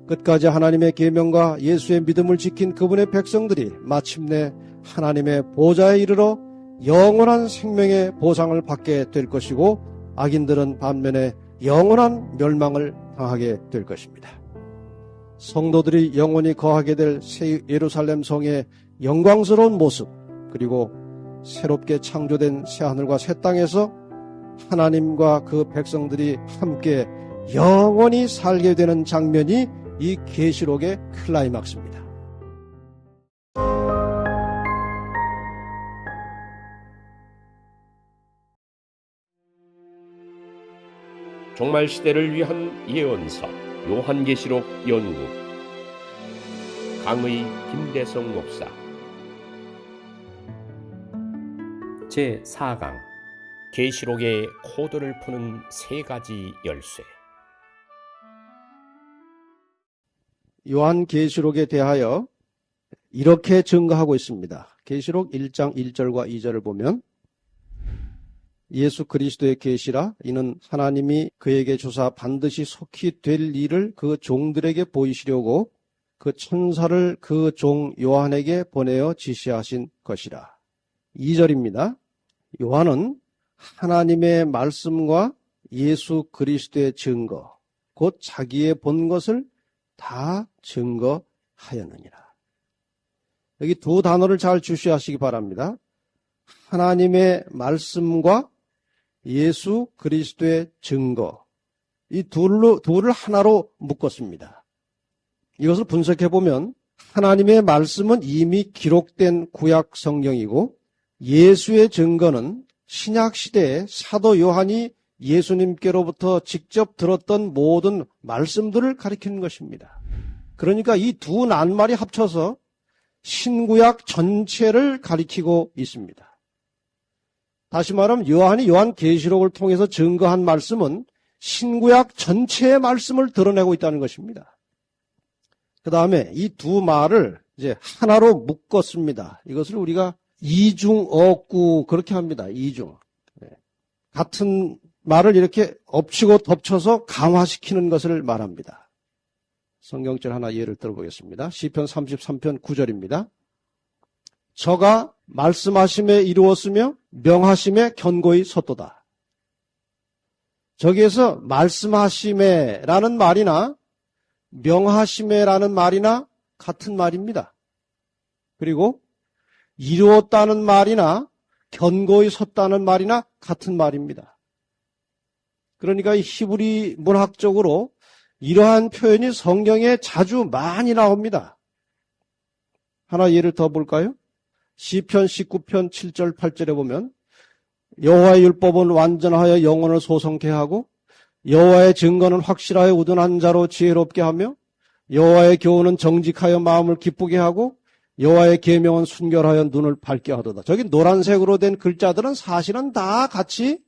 끝까지 하나님의 계명과 예수의 믿음을 지킨 그분의 백성들이 마침내 하나님의 보좌에 이르러 영원한 생명의 보상을 받게 될 것이고, 악인들은 반면에 영원한 멸망을 당하게 될 것입니다. 성도들이 영원히 거하게 될 새 예루살렘 성의 영광스러운 모습, 그리고 새롭게 창조된 새하늘과 새 땅에서 하나님과 그 백성들이 함께 영원히 살게 되는 장면이 이 계시록의 클라이막스입니다. 종말 시대를 위한 예언서 요한계시록 연구, 강의 김대성 목사. 제4강 계시록의 코드를 푸는 세 가지 열쇠. 요한계시록에 대하여 이렇게 증거하고 있습니다. 계시록 1장 1절과 2절을 보면, 예수 그리스도의 계시라, 이는 하나님이 그에게 주사 반드시 속히 될 일을 그 종들에게 보이시려고 그 천사를 그 종 요한에게 보내어 지시하신 것이라. 2절입니다. 요한은 하나님의 말씀과 예수 그리스도의 증거, 곧 자기의 본 것을 다 증거하였느니라. 여기 두 단어를 잘 주시하시기 바랍니다. 하나님의 말씀과 예수 그리스도의 증거, 이 둘을 하나로 묶었습니다. 이것을 분석해보면 하나님의 말씀은 이미 기록된 구약 성경이고, 예수의 증거는 신약시대에 사도 요한이 예수님께로부터 직접 들었던 모든 말씀들을 가리키는 것입니다. 그러니까 이 두 낱말이 합쳐서 신구약 전체를 가리키고 있습니다. 다시 말하면 요한이 요한계시록을 통해서 증거한 말씀은 신구약 전체의 말씀을 드러내고 있다는 것입니다. 그 다음에 이 두 말을 이제 하나로 묶었습니다. 이것을 우리가 이중어구 그렇게 합니다. 이중. 같은 말을 이렇게 엎치고 덮쳐서 강화시키는 것을 말합니다. 성경절 하나 예를 들어보겠습니다. 시편 33편 9절입니다. 저가 말씀하심에 이루었으며 명하심에 견고히 섰도다. 저기에서 말씀하심에라는 말이나 명하심에라는 말이나 같은 말입니다. 그리고 이루었다는 말이나 견고히 섰다는 말이나 같은 말입니다. 그러니까 히브리 문학적으로 이러한 표현이 성경에 자주 많이 나옵니다. 하나 예를 더 볼까요? 시편 19편 7절 8절에 보면, 여호와의 율법은 완전하여 영혼을 소성케 하고 여호와의 증거는 확실하여 우둔한 자로 지혜롭게 하며 여호와의 교훈은 정직하여 마음을 기쁘게 하고 여호와의 계명은 순결하여 눈을 밝게 하도다. 저기 노란색으로 된 글자들은 사실은 다 같이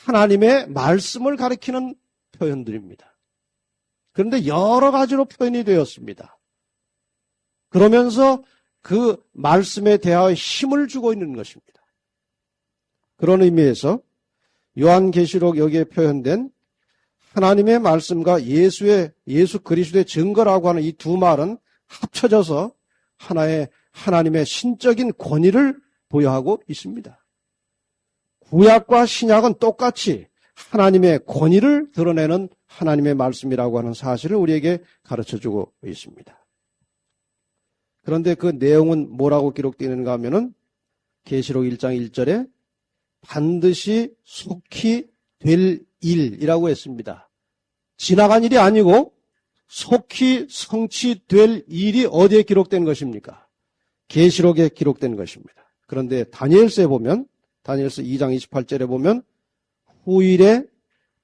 하나님의 말씀을 가리키는 표현들입니다. 그런데 여러 가지로 표현이 되었습니다. 그러면서 그 말씀에 대하여 힘을 주고 있는 것입니다. 그런 의미에서 요한계시록 여기에 표현된 하나님의 말씀과 예수 그리스도의 증거라고 하는 이 두 말은 합쳐져서 하나의 하나님의 신적인 권위를 부여하고 있습니다. 구약과 신약은 똑같이 하나님의 권위를 드러내는 하나님의 말씀이라고 하는 사실을 우리에게 가르쳐주고 있습니다. 그런데 그 내용은 뭐라고 기록되어 있는가 하면은 계시록 1장 1절에 반드시 속히 될 일이라고 했습니다. 지나간 일이 아니고 속히 성취될 일이 어디에 기록된 것입니까? 계시록에 기록된 것입니다. 그런데 다니엘서에 보면, 다니엘서 2장 28절에 보면 후일에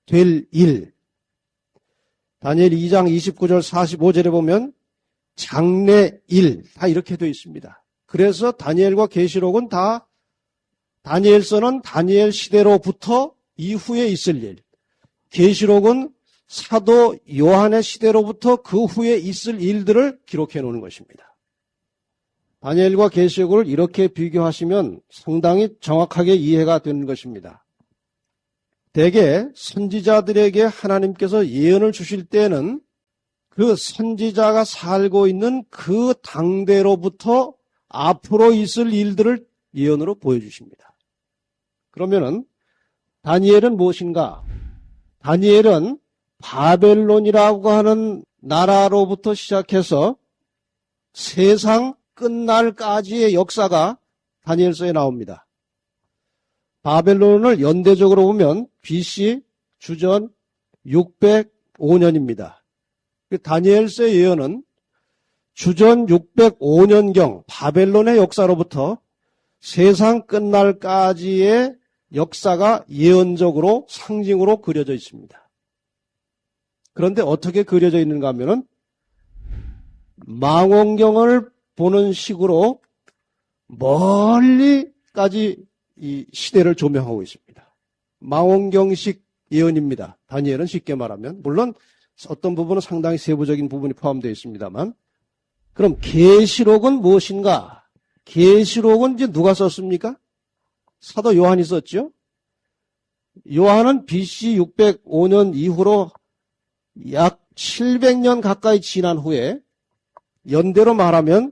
될 일, 다니엘 2장 29절 45절에 보면 장래일, 다 이렇게 되어 있습니다. 그래서 다니엘과 계시록은 다, 다니엘서는 다니엘 시대로부터 이후에 있을 일, 계시록은 사도 요한의 시대로부터 그 후에 있을 일들을 기록해 놓는 것입니다. 다니엘과 계시록을 이렇게 비교하시면 상당히 정확하게 이해가 되는 것입니다. 대개 선지자들에게 하나님께서 예언을 주실 때는 그 선지자가 살고 있는 그 당대로부터 앞으로 있을 일들을 예언으로 보여주십니다. 그러면은 다니엘은 무엇인가? 다니엘은 바벨론이라고 하는 나라로부터 시작해서 세상 끝날까지의 역사가 다니엘서에 나옵니다. 바벨론을 연대적으로 보면 BC 주전 605년입니다. 다니엘서의 예언은 주전 605년경 바벨론의 역사로부터 세상 끝날까지의 역사가 예언적으로 상징으로 그려져 있습니다. 그런데 어떻게 그려져 있는가 하면은 망원경을 보는 식으로 멀리까지 이 시대를 조명하고 있습니다. 망원경식 예언입니다. 다니엘은 쉽게 말하면 물론 어떤 부분은 상당히 세부적인 부분이 포함되어 있습니다만 그럼 계시록은 무엇인가? 계시록은 이제 누가 썼습니까? 사도 요한이 썼죠. 요한은 BC 605년 이후로 약 700년 가까이 지난 후에 연대로 말하면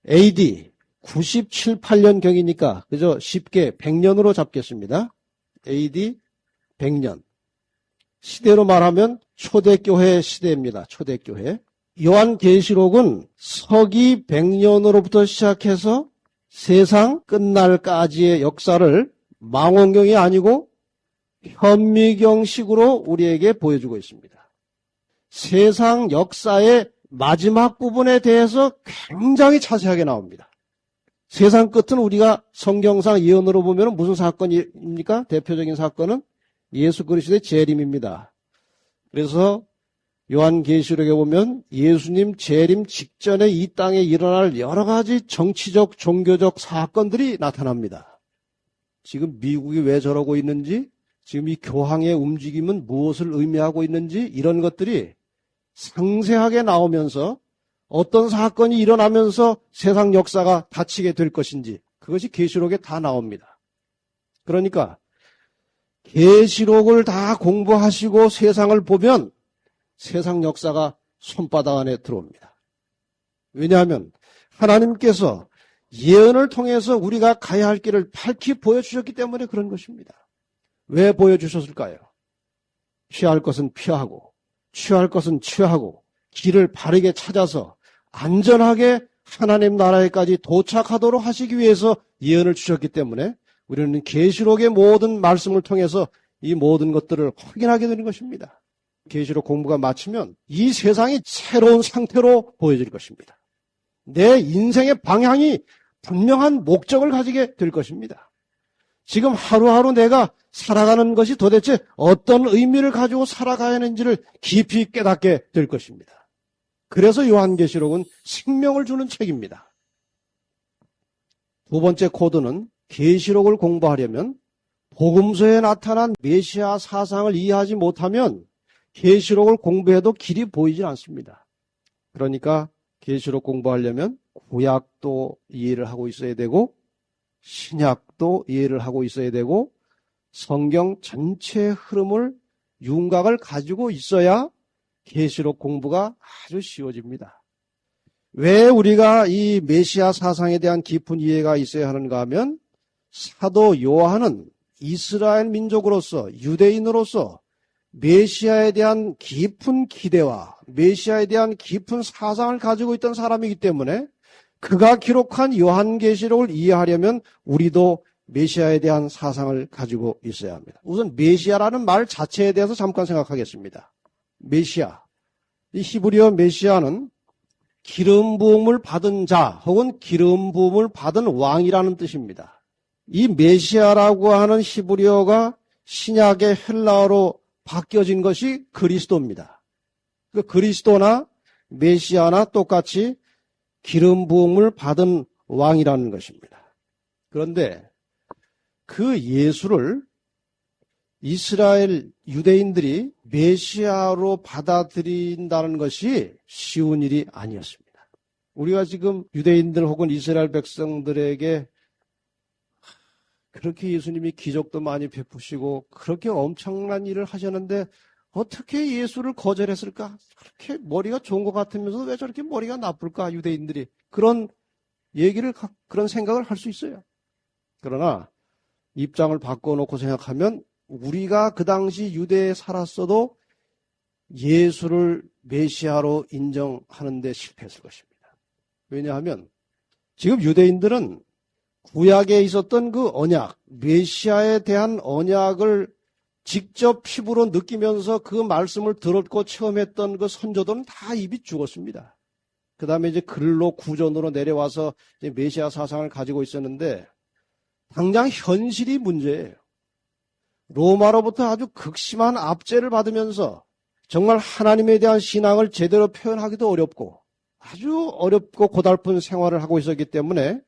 AD 97, 8년경이니까 그저 쉽게 100년으로 잡겠습니다. AD 100년. 시대로 말하면 초대교회 시대입니다. 초대교회. 요한계시록은 서기 100년으로부터 시작해서 세상 끝날까지의 역사를 망원경이 아니고 현미경식으로 우리에게 보여주고 있습니다. 세상 역사의 마지막 부분에 대해서 굉장히 자세하게 나옵니다. 세상 끝은 우리가 성경상 예언으로 보면 무슨 사건입니까? 대표적인 사건은 예수 그리스도의 재림입니다. 그래서 요한계시록에 보면 예수님 재림 직전에 이 땅에 일어날 여러 가지 정치적, 종교적 사건들이 나타납니다. 지금 미국이 왜 저러고 있는지, 지금 이 교황의 움직임은 무엇을 의미하고 있는지 이런 것들이 상세하게 나오면서 어떤 사건이 일어나면서 세상 역사가 닫히게 될 것인지 그것이 계시록에 다 나옵니다. 그러니까 계시록을 다 공부하시고 세상을 보면 세상 역사가 손바닥 안에 들어옵니다. 왜냐하면 하나님께서 예언을 통해서 우리가 가야 할 길을 밝히 보여주셨기 때문에 그런 것입니다. 왜 보여주셨을까요? 피할 것은 피하고 취할 것은 취하고 길을 바르게 찾아서 안전하게 하나님 나라에까지 도착하도록 하시기 위해서 예언을 주셨기 때문에 우리는 계시록의 모든 말씀을 통해서 이 모든 것들을 확인하게 되는 것입니다. 계시록 공부가 마치면 이 세상이 새로운 상태로 보여질 것입니다. 내 인생의 방향이 분명한 목적을 가지게 될 것입니다. 지금 하루하루 내가 살아가는 것이 도대체 어떤 의미를 가지고 살아가야 하는지를 깊이 깨닫게 될 것입니다. 그래서 요한계시록은 생명을 주는 책입니다. 두 번째 코드는 계시록을 공부하려면 복음서에 나타난 메시아 사상을 이해하지 못하면 계시록을 공부해도 길이 보이질 않습니다. 그러니까 계시록 공부하려면 구약도 이해를 하고 있어야 되고 신약도 이해를 하고 있어야 되고 성경 전체의 흐름을 윤곽을 가지고 있어야 계시록 공부가 아주 쉬워집니다. 왜 우리가 이 메시아 사상에 대한 깊은 이해가 있어야 하는가 하면 사도 요한은 이스라엘 민족으로서 유대인으로서 메시아에 대한 깊은 기대와 메시아에 대한 깊은 사상을 가지고 있던 사람이기 때문에 그가 기록한 요한계시록을 이해하려면 우리도 메시아에 대한 사상을 가지고 있어야 합니다. 우선 메시아라는 말 자체에 대해서 잠깐 생각하겠습니다. 메시아. 이 히브리어 메시아는 기름 부음을 받은 자 혹은 기름 부음을 받은 왕이라는 뜻입니다. 이 메시아라고 하는 히브리어가 신약의 헬라어로 바뀌어진 것이 그리스도입니다. 그 그리스도나 메시아나 똑같이 기름 부음을 받은 왕이라는 것입니다. 그런데 그 예수를 이스라엘 유대인들이 메시아로 받아들인다는 것이 쉬운 일이 아니었습니다. 우리가 지금 유대인들 혹은 이스라엘 백성들에게 그렇게 예수님이 기적도 많이 베푸시고 그렇게 엄청난 일을 하셨는데 어떻게 예수를 거절했을까? 그렇게 머리가 좋은 것 같으면서 왜 저렇게 머리가 나쁠까? 유대인들이. 그런 그런 생각을 할 수 있어요. 그러나 입장을 바꿔놓고 생각하면 우리가 그 당시 유대에 살았어도 예수를 메시아로 인정하는 데 실패했을 것입니다. 왜냐하면 지금 유대인들은 구약에 있었던 그 언약, 메시아에 대한 언약을 직접 피부로 느끼면서 그 말씀을 들었고 체험했던 그 선조들은 다 입이 죽었습니다. 그 다음에 이제 글로 구전으로 내려와서 이제 메시아 사상을 가지고 있었는데 당장 현실이 문제예요. 로마로부터 아주 극심한 압제를 받으면서 정말 하나님에 대한 신앙을 제대로 표현하기도 어렵고 아주 어렵고 고달픈 생활을 하고 있었기 때문에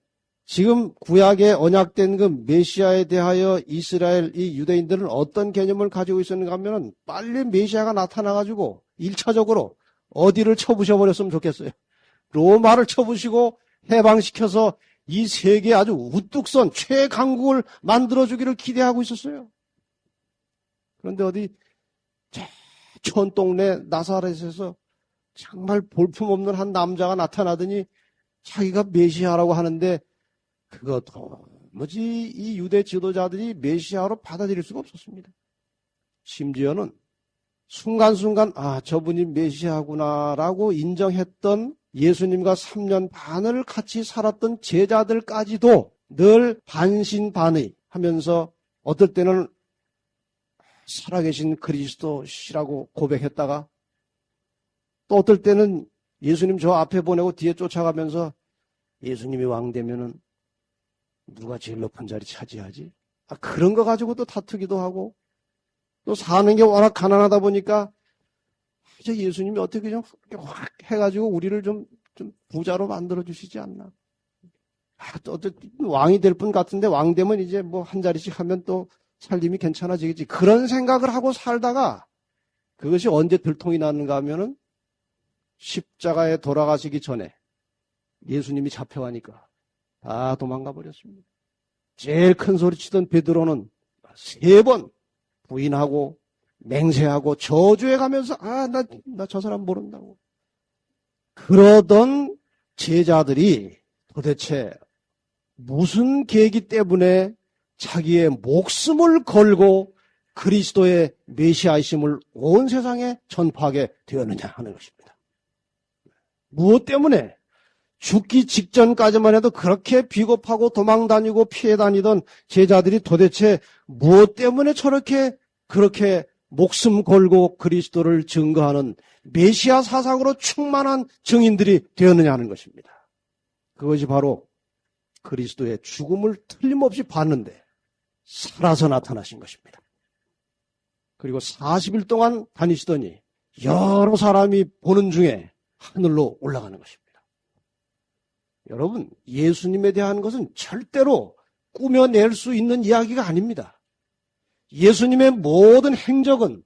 지금 구약에 언약된 그 메시아에 대하여 이스라엘 이 유대인들은 어떤 개념을 가지고 있었는가 하면 빨리 메시아가 나타나가지고 1차적으로 어디를 쳐부셔버렸으면 좋겠어요. 로마를 쳐부시고 해방시켜서 이 세계에 아주 우뚝 선 최강국을 만들어주기를 기대하고 있었어요. 그런데 어디 촌 동네 나사렛에서 정말 볼품없는 한 남자가 나타나더니 자기가 메시아라고 하는데 그거 도무지 이 유대 지도자들이 메시아로 받아들일 수가 없었습니다. 심지어는 순간순간 저분이 메시아구나라고 인정했던 예수님과 3년 반을 같이 살았던 제자들까지도 늘 반신반의 하면서 어떨 때는 살아계신 그리스도시라고 고백했다가 또 어떨 때는 예수님 저 앞에 보내고 뒤에 쫓아가면서 예수님이 왕 되면은 누가 제일 높은 자리 차지하지? 그런 거 가지고 또 다투기도 하고 또 사는 게 워낙 가난하다 보니까 저 예수님이 어떻게 좀 확 해가지고 우리를 좀 부자로 만들어 주시지 않나? 또 어쨌든 왕이 될 분 같은데 왕 되면 이제 뭐 한 자리씩 하면 또 살림이 괜찮아지겠지. 그런 생각을 하고 살다가 그것이 언제 들통이 났는가 하면은 십자가에 돌아가시기 전에 예수님이 잡혀가니까 다 도망가 버렸습니다. 제일 큰 소리 치던 베드로는 3번 부인하고 맹세하고 저주해 가면서 나 저 사람 모른다고. 그러던 제자들이 도대체 무슨 계기 때문에 자기의 목숨을 걸고 그리스도의 메시아이심을 온 세상에 전파하게 되었느냐 하는 것입니다. 무엇 때문에? 죽기 직전까지만 해도 그렇게 비겁하고 도망다니고 피해 다니던 제자들이 도대체 무엇 때문에 그렇게 목숨 걸고 그리스도를 증거하는 메시아 사상으로 충만한 증인들이 되었느냐 하는 것입니다. 그것이 바로 그리스도의 죽음을 틀림없이 봤는데 살아서 나타나신 것입니다. 그리고 40일 동안 다니시더니 여러 사람이 보는 중에 하늘로 올라가는 것입니다. 여러분, 예수님에 대한 것은 절대로 꾸며낼 수 있는 이야기가 아닙니다. 예수님의 모든 행적은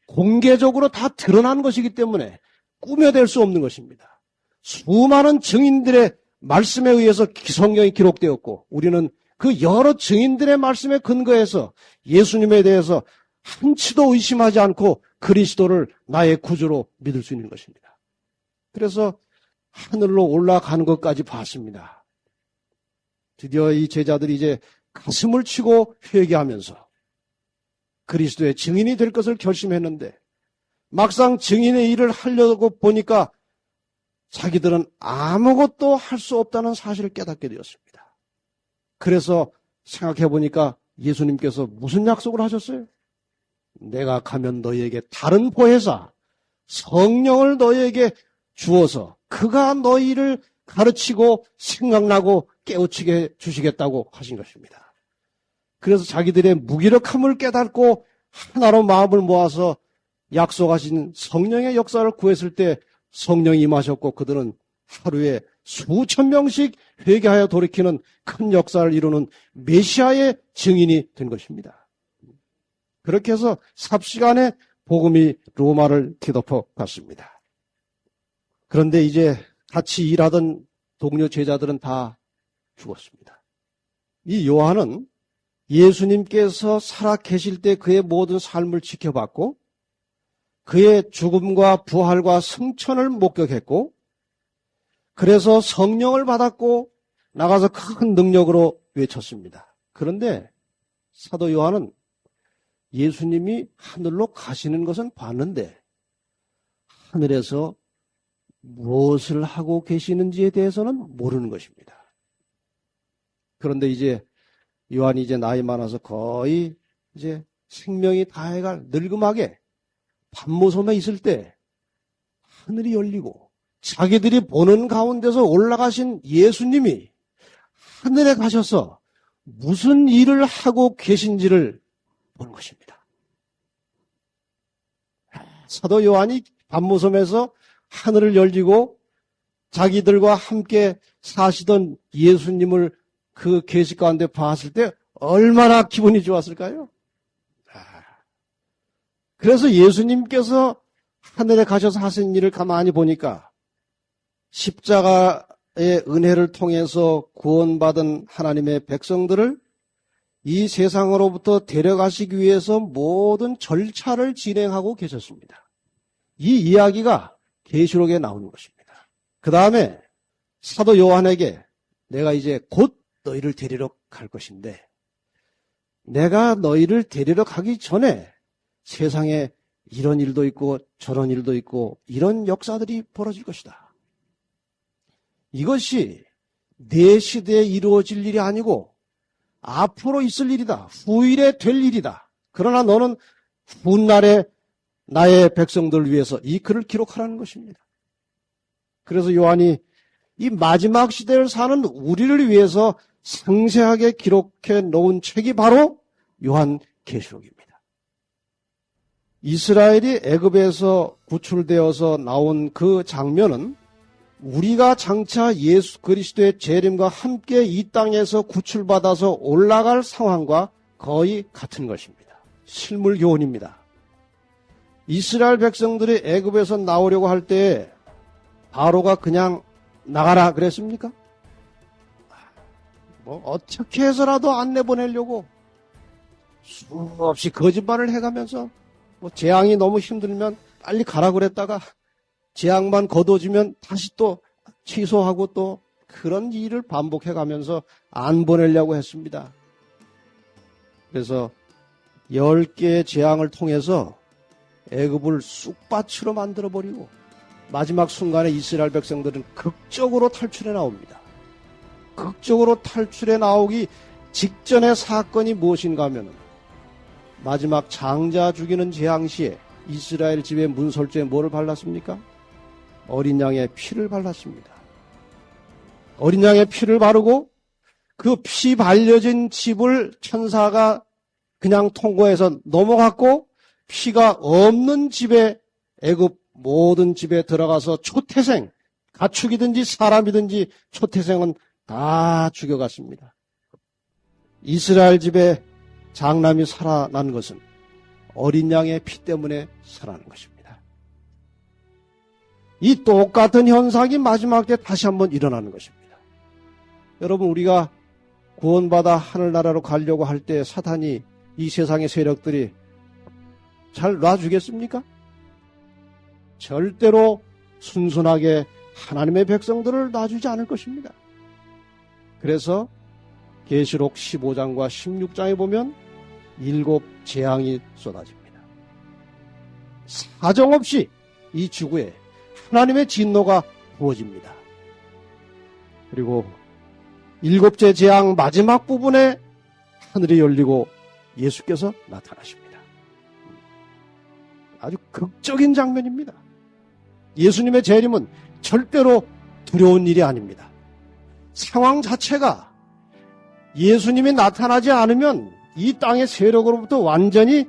공개적으로 다 드러난 것이기 때문에 꾸며낼 수 없는 것입니다. 수많은 증인들의 말씀에 의해서 성경이 기록되었고 우리는 그 여러 증인들의 말씀에 근거해서 예수님에 대해서 한치도 의심하지 않고 그리스도를 나의 구주로 믿을 수 있는 것입니다. 그래서 하늘로 올라가는 것까지 봤습니다. 드디어 이 제자들이 이제 가슴을 치고 회개하면서 그리스도의 증인이 될 것을 결심했는데 막상 증인의 일을 하려고 보니까 자기들은 아무것도 할 수 없다는 사실을 깨닫게 되었습니다. 그래서 생각해 보니까 예수님께서 무슨 약속을 하셨어요? 내가 가면 너희에게 다른 보혜사 성령을 너희에게 주어서 그가 너희를 가르치고 생각나고 깨우치게 주시겠다고 하신 것입니다. 그래서 자기들의 무기력함을 깨닫고 하나로 마음을 모아서 약속하신 성령의 역사를 구했을 때 성령이 임하셨고 그들은 하루에 수천 명씩 회개하여 돌이키는 큰 역사를 이루는 메시아의 증인이 된 것입니다. 그렇게 해서 삽시간에 복음이 로마를 뒤덮어 갔습니다. 그런데 이제 같이 일하던 동료 제자들은 다 죽었습니다. 이 요한은 예수님께서 살아 계실 때 그의 모든 삶을 지켜봤고 그의 죽음과 부활과 승천을 목격했고, 그래서 성령을 받았고 나가서 큰 능력으로 외쳤습니다. 그런데 사도 요한은 예수님이 하늘로 가시는 것은 봤는데 하늘에서 무엇을 하고 계시는지에 대해서는 모르는 것입니다. 그런데 이제 요한이 이제 나이 많아서 거의 이제 생명이 다해갈 늙음하게 밤모섬에 있을 때 하늘이 열리고 자기들이 보는 가운데서 올라가신 예수님이 하늘에 가셔서 무슨 일을 하고 계신지를 본 것입니다. 사도 요한이 밤모섬에서 하늘을 열리고 자기들과 함께 사시던 예수님을 그 계시 가운데 봤을 때 얼마나 기분이 좋았을까요? 그래서 예수님께서 하늘에 가셔서 하신 일을 가만히 보니까 십자가의 은혜를 통해서 구원받은 하나님의 백성들을 이 세상으로부터 데려가시기 위해서 모든 절차를 진행하고 계셨습니다. 이 이야기가 계시록에 나오는 것입니다. 그 다음에 사도 요한에게 내가 이제 곧 너희를 데리러 갈 것인데 내가 너희를 데리러 가기 전에 세상에 이런 일도 있고 저런 일도 있고 이런 역사들이 벌어질 것이다. 이것이 내 시대에 이루어질 일이 아니고 앞으로 있을 일이다. 후일에 될 일이다. 그러나 너는 훗날에 나의 백성들을 위해서 이 글을 기록하라는 것입니다. 그래서 요한이 이 마지막 시대를 사는 우리를 위해서 상세하게 기록해 놓은 책이 바로 요한계시록입니다. 이스라엘이 애굽에서 구출되어서 나온 그 장면은 우리가 장차 예수 그리스도의 재림과 함께 이 땅에서 구출받아서 올라갈 상황과 거의 같은 것입니다. 실물 교훈입니다. 이스라엘 백성들이 애굽에서 나오려고 할 때 바로가 그냥 나가라 그랬습니까? 어떻게 해서라도 안 내보내려고 수없이 거짓말을 해가면서 재앙이 너무 힘들면 빨리 가라 그랬다가 재앙만 거둬지면 다시 또 취소하고 또 그런 일을 반복해가면서 안 보내려고 했습니다. 그래서 10개의 재앙을 통해서 애굽을 쑥밭으로 만들어버리고 마지막 순간에 이스라엘 백성들은 극적으로 탈출해 나옵니다. 극적으로 탈출해 나오기 직전의 사건이 무엇인가 하면 마지막 장자 죽이는 재앙 시에 이스라엘 집의 문설주에 뭐를 발랐습니까? 어린 양의 피를 발랐습니다. 어린 양의 피를 바르고 그 피 발려진 집을 천사가 그냥 통과해서 넘어갔고 피가 없는 집에 애굽 모든 집에 들어가서 초태생, 가축이든지 사람이든지 초태생은 다 죽여갔습니다. 이스라엘 집에 장남이 살아난 것은 어린 양의 피 때문에 살아난 것입니다. 이 똑같은 현상이 마지막 때 다시 한번 일어나는 것입니다. 여러분, 우리가 구원받아 하늘나라로 가려고 할 때 사탄이 이 세상의 세력들이 잘 놔주겠습니까? 절대로 순순하게 하나님의 백성들을 놔주지 않을 것입니다. 그래서 계시록 15장과 16장에 보면 7 재앙이 쏟아집니다. 사정없이 이 지구에 하나님의 진노가 부어집니다. 그리고 7째 재앙 마지막 부분에 하늘이 열리고 예수께서 나타나십니다. 아주 극적인 장면입니다. 예수님의 재림은 절대로 두려운 일이 아닙니다. 상황 자체가 예수님이 나타나지 않으면 이 땅의 세력으로부터 완전히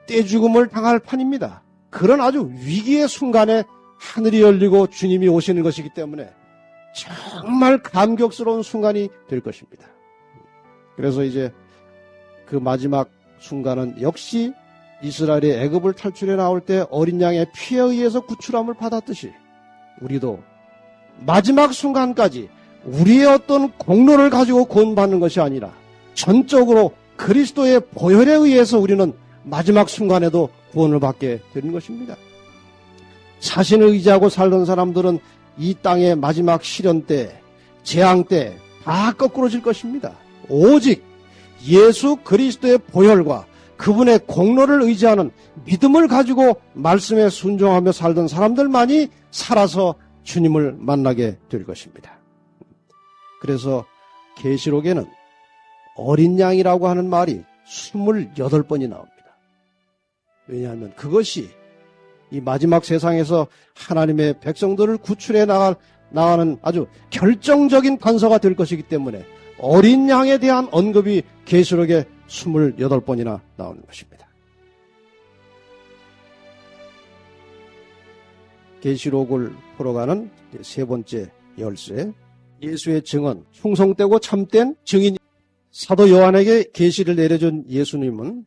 떼죽음을 당할 판입니다. 그런 아주 위기의 순간에 하늘이 열리고 주님이 오시는 것이기 때문에 정말 감격스러운 순간이 될 것입니다. 그래서 이제 그 마지막 순간은 역시 이스라엘이 애굽을 탈출해 나올 때 어린 양의 피에 의해서 구출함을 받았듯이 우리도 마지막 순간까지 우리의 어떤 공로를 가지고 구원받는 것이 아니라 전적으로 그리스도의 보혈에 의해서 우리는 마지막 순간에도 구원을 받게 되는 것입니다. 자신을 의지하고 살던 사람들은 이 땅의 마지막 시련 때, 재앙 때 다 거꾸로질 것입니다. 오직 예수 그리스도의 보혈과 그분의 공로를 의지하는 믿음을 가지고 말씀에 순종하며 살던 사람들만이 살아서 주님을 만나게 될 것입니다. 그래서 계시록에는 어린 양이라고 하는 말이 28번이 나옵니다. 왜냐하면 그것이 이 마지막 세상에서 하나님의 백성들을 구출해 나가는 아주 결정적인 단서가 될 것이기 때문에 어린 양에 대한 언급이 계시록에 28번이나 나오는 것입니다. 계시록을 풀어가는 세 번째 열쇠, 예수의 증언, 충성되고 참된 증인. 사도 요한에게 계시를 내려준 예수님은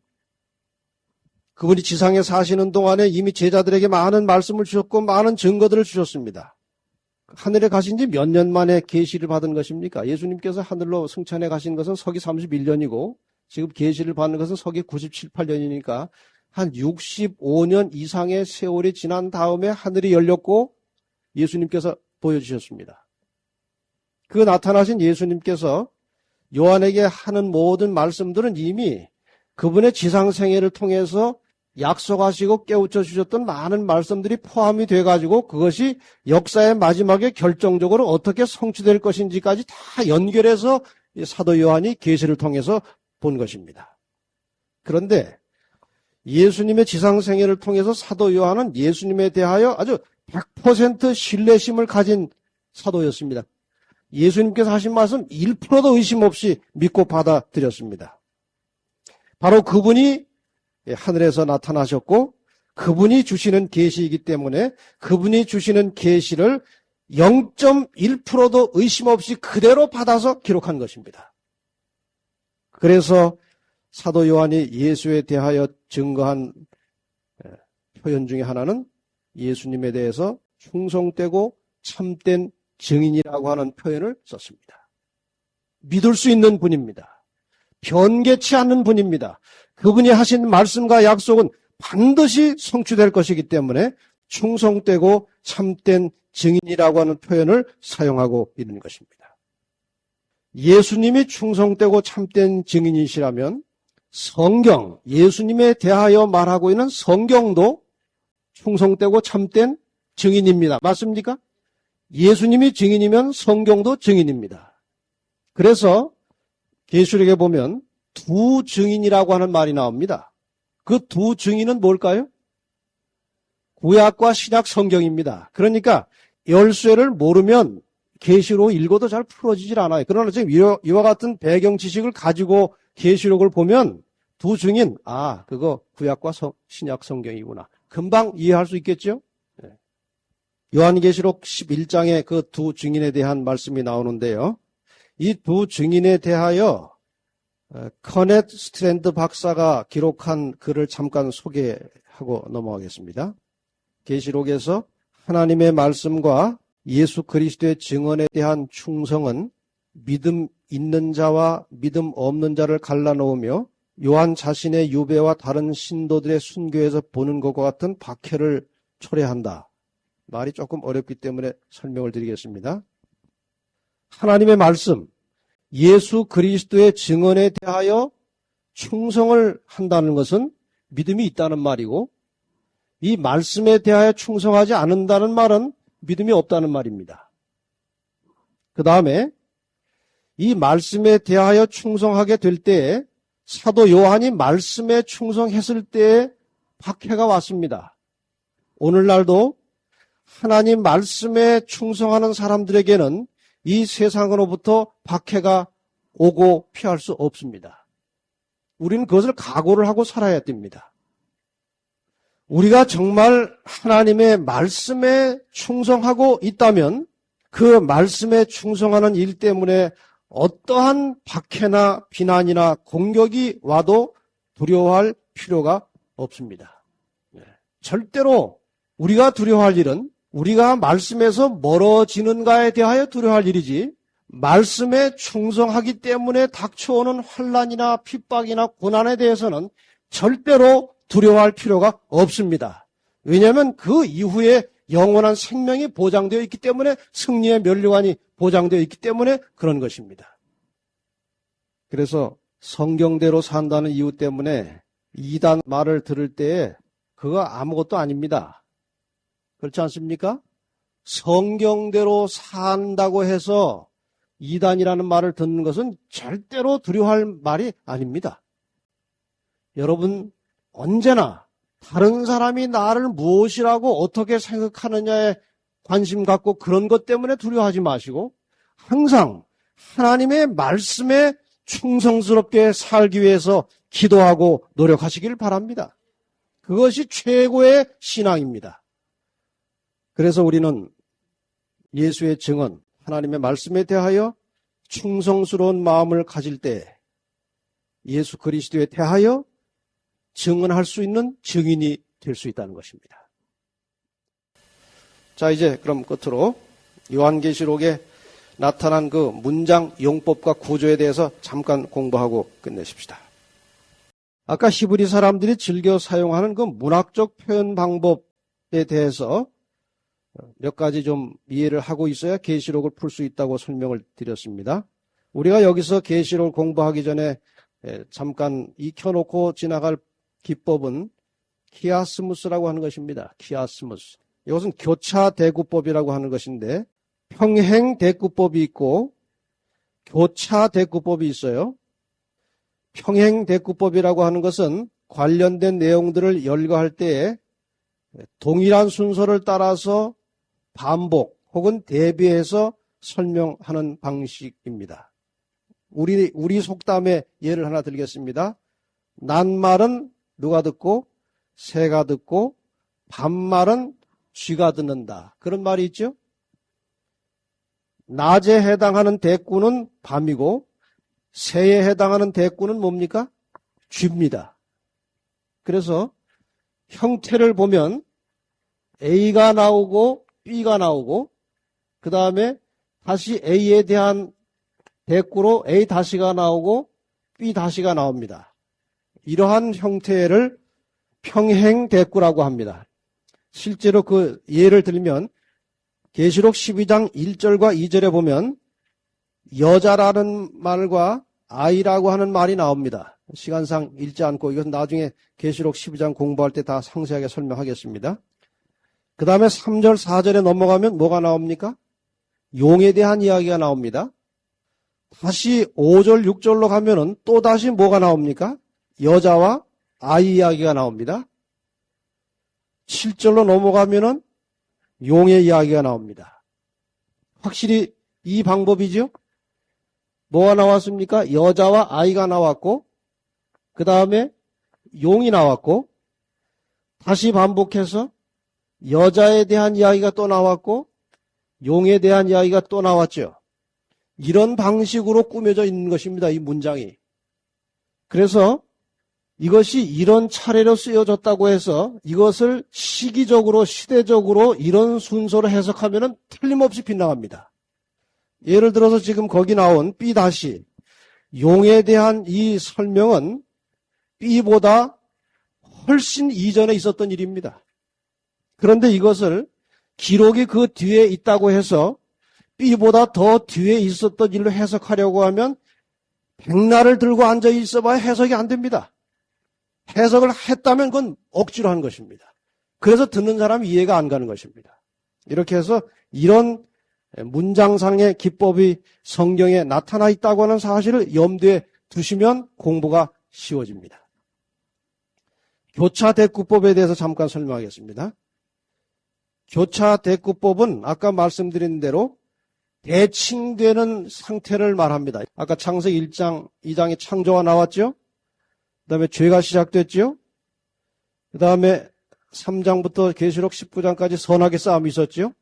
그분이 지상에 사시는 동안에 이미 제자들에게 많은 말씀을 주셨고 많은 증거들을 주셨습니다. 하늘에 가신 지 몇 년 만에 계시를 받은 것입니까? 예수님께서 하늘로 승천해 가신 것은 서기 31년이고 지금 계시를 받는 것은 서기 97, 8년이니까 한 65년 이상의 세월이 지난 다음에 하늘이 열렸고 예수님께서 보여주셨습니다. 그 나타나신 예수님께서 요한에게 하는 모든 말씀들은 이미 그분의 지상생애를 통해서 약속하시고 깨우쳐 주셨던 많은 말씀들이 포함이 돼가지고 그것이 역사의 마지막에 결정적으로 어떻게 성취될 것인지까지 다 연결해서 사도 요한이 계시를 통해서 본 것입니다. 그런데 예수님의 지상생애를 통해서 사도 요한은 예수님에 대하여 아주 100% 신뢰심을 가진 사도였습니다. 예수님께서 하신 말씀 1%도 의심 없이 믿고 받아들였습니다. 바로 그분이 하늘에서 나타나셨고 그분이 주시는 계시이기 때문에 그분이 주시는 계시를 0.1%도 의심 없이 그대로 받아서 기록한 것입니다. 그래서 사도 요한이 예수에 대하여 증거한 표현 중에 하나는 예수님에 대해서 충성되고 참된 증인이라고 하는 표현을 썼습니다. 믿을 수 있는 분입니다. 변개치 않는 분입니다. 그분이 하신 말씀과 약속은 반드시 성취될 것이기 때문에 충성되고 참된 증인이라고 하는 표현을 사용하고 있는 것입니다. 예수님이 충성되고 참된 증인이시라면 성경, 예수님에 대하여 말하고 있는 성경도 충성되고 참된 증인입니다. 맞습니까? 예수님이 증인이면 성경도 증인입니다. 그래서 계시록에 보면 두 증인이라고 하는 말이 나옵니다. 그 두 증인은 뭘까요? 구약과 신약 성경입니다. 그러니까 열쇠를 모르면 계시록 읽어도 잘 풀어지질 않아요. 그러나 지금 이와 같은 배경 지식을 가지고 계시록을 보면 두 증인, 그거 구약과 신약 성경이구나. 금방 이해할 수 있겠죠? 요한계시록 11장에 그 두 증인에 대한 말씀이 나오는데요. 이 두 증인에 대하여 커넷 스트랜드 박사가 기록한 글을 잠깐 소개하고 넘어가겠습니다. 계시록에서 하나님의 말씀과 예수 그리스도의 증언에 대한 충성은 믿음 있는 자와 믿음 없는 자를 갈라놓으며 요한 자신의 유배와 다른 신도들의 순교에서 보는 것과 같은 박해를 초래한다. 말이 조금 어렵기 때문에 설명을 드리겠습니다. 하나님의 말씀, 예수 그리스도의 증언에 대하여 충성을 한다는 것은 믿음이 있다는 말이고 이 말씀에 대하여 충성하지 않는다는 말은 믿음이 없다는 말입니다. 그 다음에 이 말씀에 대하여 충성하게 될 때에 사도 요한이 말씀에 충성했을 때에 박해가 왔습니다. 오늘날도 하나님 말씀에 충성하는 사람들에게는 이 세상으로부터 박해가 오고 피할 수 없습니다. 우리는 그것을 각오를 하고 살아야 됩니다. 우리가 정말 하나님의 말씀에 충성하고 있다면 그 말씀에 충성하는 일 때문에 어떠한 박해나 비난이나 공격이 와도 두려워할 필요가 없습니다. 절대로 우리가 두려워할 일은 우리가 말씀에서 멀어지는가에 대하여 두려워할 일이지 말씀에 충성하기 때문에 닥쳐오는 환난이나 핍박이나 고난에 대해서는 절대로 두려워할 필요가 없습니다. 왜냐하면 그 이후에 영원한 생명이 보장되어 있기 때문에, 승리의 면류관이 보장되어 있기 때문에 그런 것입니다. 그래서 성경대로 산다는 이유 때문에 이단 말을 들을 때에 그거 아무것도 아닙니다. 그렇지 않습니까? 성경대로 산다고 해서 이단이라는 말을 듣는 것은 절대로 두려워할 말이 아닙니다. 여러분, 언제나 다른 사람이 나를 무엇이라고 어떻게 생각하느냐에 관심 갖고 그런 것 때문에 두려워하지 마시고 항상 하나님의 말씀에 충성스럽게 살기 위해서 기도하고 노력하시길 바랍니다. 그것이 최고의 신앙입니다. 그래서 우리는 예수의 증언, 하나님의 말씀에 대하여 충성스러운 마음을 가질 때 예수 그리스도에 대하여 증언할 수 있는 증인이 될 수 있다는 것입니다. 자, 이제 그럼 끝으로 요한계시록에 나타난 그 문장 용법과 구조에 대해서 잠깐 공부하고 끝내십시다. 아까 히브리 사람들이 즐겨 사용하는 그 문학적 표현 방법에 대해서 몇 가지 좀 이해를 하고 있어야 계시록을 풀 수 있다고 설명을 드렸습니다. 우리가 여기서 계시록을 공부하기 전에 잠깐 익혀놓고 지나갈 기법은 키아스무스라고 하는 것입니다. 키아스무스. 이것은 교차대구법이라고 하는 것인데 평행대구법이 있고 교차대구법이 있어요. 평행대구법이라고 하는 것은 관련된 내용들을 열거할 때에 동일한 순서를 따라서 반복 혹은 대비해서 설명하는 방식입니다. 우리 속담의 예를 하나 들겠습니다. 낱말은 누가 듣고 새가 듣고 반말은 쥐가 듣는다. 그런 말이 있죠. 낮에 해당하는 대꾸는 밤이고 새에 해당하는 대꾸는 뭡니까? 쥐입니다. 그래서 형태를 보면 A가 나오고 B가 나오고 그 다음에 다시 A에 대한 대꾸로 A 다시가 나오고 B 다시가 나옵니다. 이러한 형태를 평행 대꾸라고 합니다. 실제로 그 예를 들면 계시록 12장 1절과 2절에 보면 여자라는 말과 아이라고 하는 말이 나옵니다. 시간상 읽지 않고 이것은 나중에 계시록 12장 공부할 때 다 상세하게 설명하겠습니다. 그 다음에 3절 4절에 넘어가면 뭐가 나옵니까? 용에 대한 이야기가 나옵니다. 다시 5절 6절로 가면은 또 다시 뭐가 나옵니까? 여자와 아이 이야기가 나옵니다. 7절로 넘어가면은 용의 이야기가 나옵니다. 확실히 이 방법이죠? 뭐가 나왔습니까? 여자와 아이가 나왔고 그 다음에 용이 나왔고 다시 반복해서 여자에 대한 이야기가 또 나왔고 용에 대한 이야기가 또 나왔죠. 이런 방식으로 꾸며져 있는 것입니다. 이 문장이. 그래서 이것이 이런 차례로 쓰여졌다고 해서 이것을 시기적으로 시대적으로 이런 순서로 해석하면 틀림없이 빗나갑니다. 예를 들어서 지금 거기 나온 B 다시 용에 대한 이 설명은 B보다 훨씬 이전에 있었던 일입니다. 그런데 이것을 기록이 그 뒤에 있다고 해서 B보다 더 뒤에 있었던 일로 해석하려고 하면 백날을 들고 앉아 있어봐야 해석이 안 됩니다. 해석을 했다면 그건 억지로 한 것입니다. 그래서 듣는 사람이 이해가 안 가는 것입니다. 이렇게 해서 이런 문장상의 기법이 성경에 나타나 있다고 하는 사실을 염두에 두시면 공부가 쉬워집니다. 교차대꾸법에 대해서 잠깐 설명하겠습니다. 교차대꾸법은 아까 말씀드린 대로 대칭되는 상태를 말합니다. 아까 창세기 1장, 2장에 창조가 나왔죠? 그 다음에 죄가 시작됐죠? 그 다음에 3장부터 계시록 19장까지 선악의 싸움이 있었죠?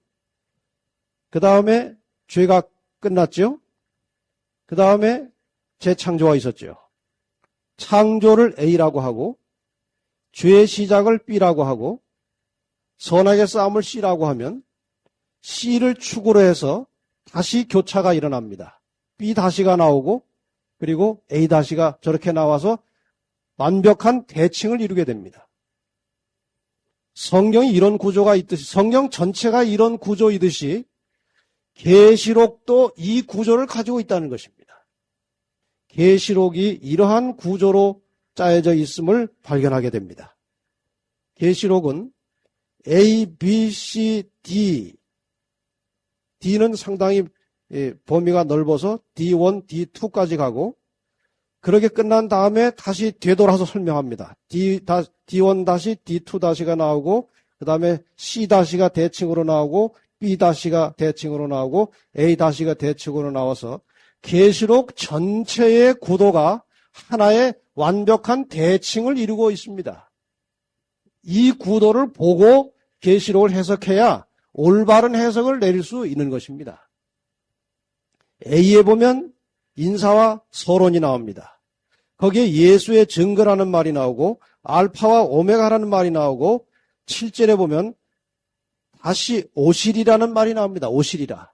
그 다음에 죄가 끝났죠? 그 다음에 재창조가 있었죠? 창조를 A라고 하고 죄의 시작을 B라고 하고 선악의 싸움을 C라고 하면 C를 축으로 해서 다시 교차가 일어납니다. B 다시가 나오고 그리고 A 다시가 저렇게 나와서 완벽한 대칭을 이루게 됩니다. 성경이 이런 구조가 있듯이, 성경 전체가 이런 구조이듯이 계시록도 이 구조를 가지고 있다는 것입니다. 계시록이 이러한 구조로 짜여져 있음을 발견하게 됩니다. 계시록은 A, B, C, D. D는 상당히 범위가 넓어서 D1, D2까지 가고, 그렇게 끝난 다음에 다시 되돌아서 설명합니다. D1 다시 D2 다시가 나오고, 그 다음에 C 다시가 대칭으로 나오고, B 다시가 대칭으로 나오고, A 다시가 대칭으로 나와서 계시록 전체의 구도가 하나의 완벽한 대칭을 이루고 있습니다. 이 구도를 보고 계시록을 해석해야 올바른 해석을 내릴 수 있는 것입니다. A에 보면 인사와 서론이 나옵니다. 거기에 예수의 증거라는 말이 나오고 알파와 오메가라는 말이 나오고 7절에 보면 다시 오시리라는 말이 나옵니다. 오시리라.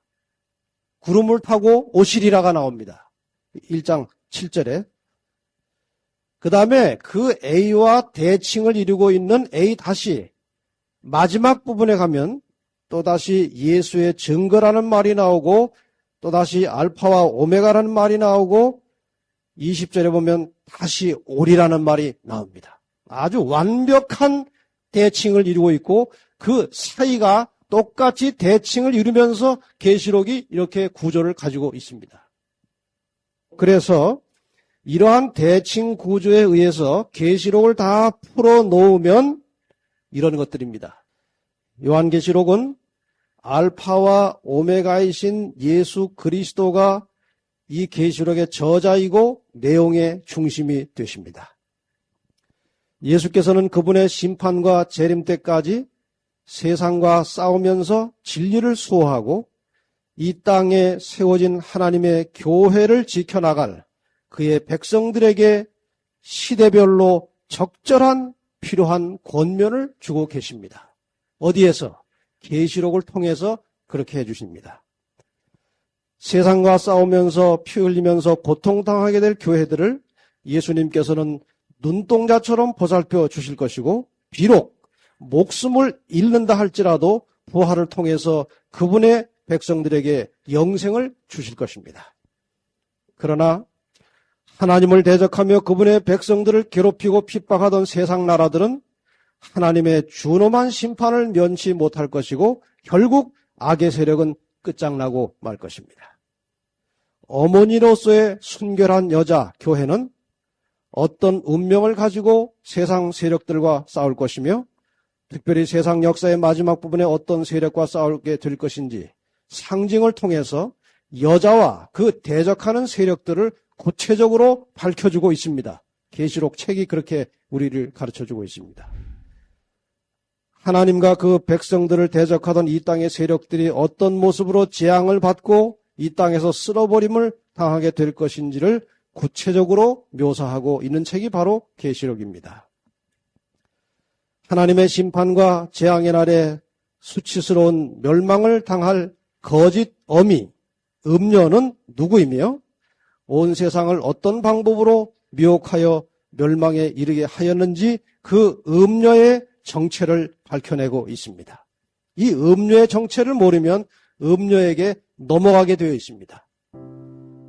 구름을 타고 오시리라가 나옵니다. 1장 7절에. 그 다음에 그 A와 대칭을 이루고 있는 A 다시 마지막 부분에 가면 또다시 예수의 증거라는 말이 나오고 또다시 알파와 오메가라는 말이 나오고 20절에 보면 다시 오리라는 말이 나옵니다. 아주 완벽한 대칭을 이루고 있고 그 사이가 똑같이 대칭을 이루면서 계시록이 이렇게 구조를 가지고 있습니다. 그래서 이러한 대칭 구조에 의해서 계시록을 다 풀어놓으면 이런 것들입니다. 요한계시록은 알파와 오메가이신 예수 그리스도가 이 계시록의 저자이고 내용의 중심이 되십니다. 예수께서는 그분의 심판과 재림 때까지 세상과 싸우면서 진리를 수호하고 이 땅에 세워진 하나님의 교회를 지켜나갈 그의 백성들에게 시대별로 적절한 필요한 권면을 주고 계십니다. 어디에서? 계시록을 통해서 그렇게 해주십니다. 세상과 싸우면서 피 흘리면서 고통당하게 될 교회들을 예수님께서는 눈동자처럼 보살펴 주실 것이고 비록 목숨을 잃는다 할지라도 부활을 통해서 그분의 백성들에게 영생을 주실 것입니다. 그러나 하나님을 대적하며 그분의 백성들을 괴롭히고 핍박하던 세상 나라들은 하나님의 준엄한 심판을 면치 못할 것이고 결국 악의 세력은 끝장나고 말 것입니다. 어머니로서의 순결한 여자 교회는 어떤 운명을 가지고 세상 세력들과 싸울 것이며 특별히 세상 역사의 마지막 부분에 어떤 세력과 싸우게 될 것인지 상징을 통해서 여자와 그 대적하는 세력들을 구체적으로 밝혀주고 있습니다. 계시록 책이 그렇게 우리를 가르쳐주고 있습니다. 하나님과 그 백성들을 대적하던 이 땅의 세력들이 어떤 모습으로 재앙을 받고 이 땅에서 쓸어버림을 당하게 될 것인지를 구체적으로 묘사하고 있는 책이 바로 계시록입니다. 하나님의 심판과 재앙의 날에 수치스러운 멸망을 당할 거짓 어미, 음녀는 누구이며 온 세상을 어떤 방법으로 미혹하여 멸망에 이르게 하였는지 그 음녀의 정체를 밝혀내고 있습니다. 이 음녀의 정체를 모르면 음녀에게 넘어가게 되어 있습니다.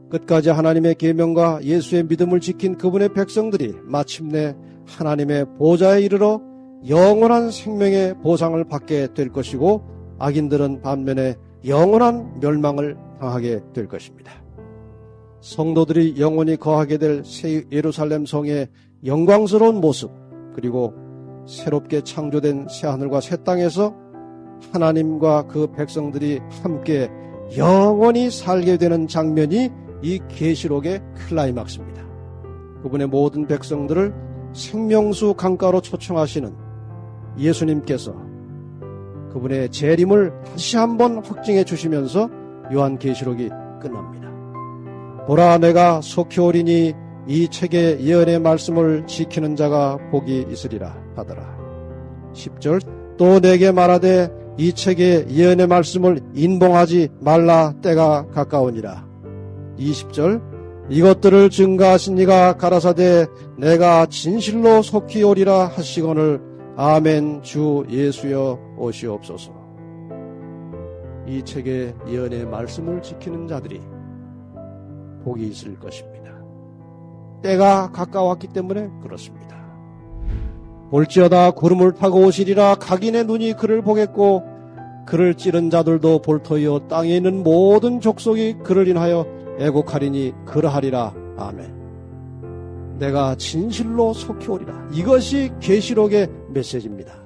끝까지 하나님의 계명과 예수의 믿음을 지킨 그분의 백성들이 마침내 하나님의 보좌에 이르러 영원한 생명의 보상을 받게 될 것이고 악인들은 반면에 영원한 멸망을 당하게 될 것입니다. 성도들이 영원히 거하게 될 새 예루살렘 성의 영광스러운 모습 그리고 새롭게 창조된 새하늘과 새 땅에서 하나님과 그 백성들이 함께 영원히 살게 되는 장면이 이 계시록의 클라이막스입니다. 그분의 모든 백성들을 생명수 강가로 초청하시는 예수님께서 그분의 재림을 다시 한번 확증해 주시면서 요한계시록이 끝납니다. 보라 내가 속히 오리니 이 책의 예언의 말씀을 지키는 자가 복이 있으리라 하더라. 10절 또 내게 말하되 이 책의 예언의 말씀을 인봉하지 말라 때가 가까우니라. 20절 이것들을 증가하신 이가 가라사대 내가 진실로 속히 오리라 하시거늘 아멘. 주 예수여 오시옵소서. 이 책의 예언의 말씀을 지키는 자들이 복이 있을 것입니다. 때가 가까웠기 때문에 그렇습니다. 볼지어다 구름을 타고 오시리라. 각인의 눈이 그를 보겠고 그를 찌른 자들도 볼터이요 땅에 있는 모든 족속이 그를 인하여 애곡하리니 그러하리라. 아멘. 내가 진실로 속히 오리라. 이것이 계시록의 메시지입니다.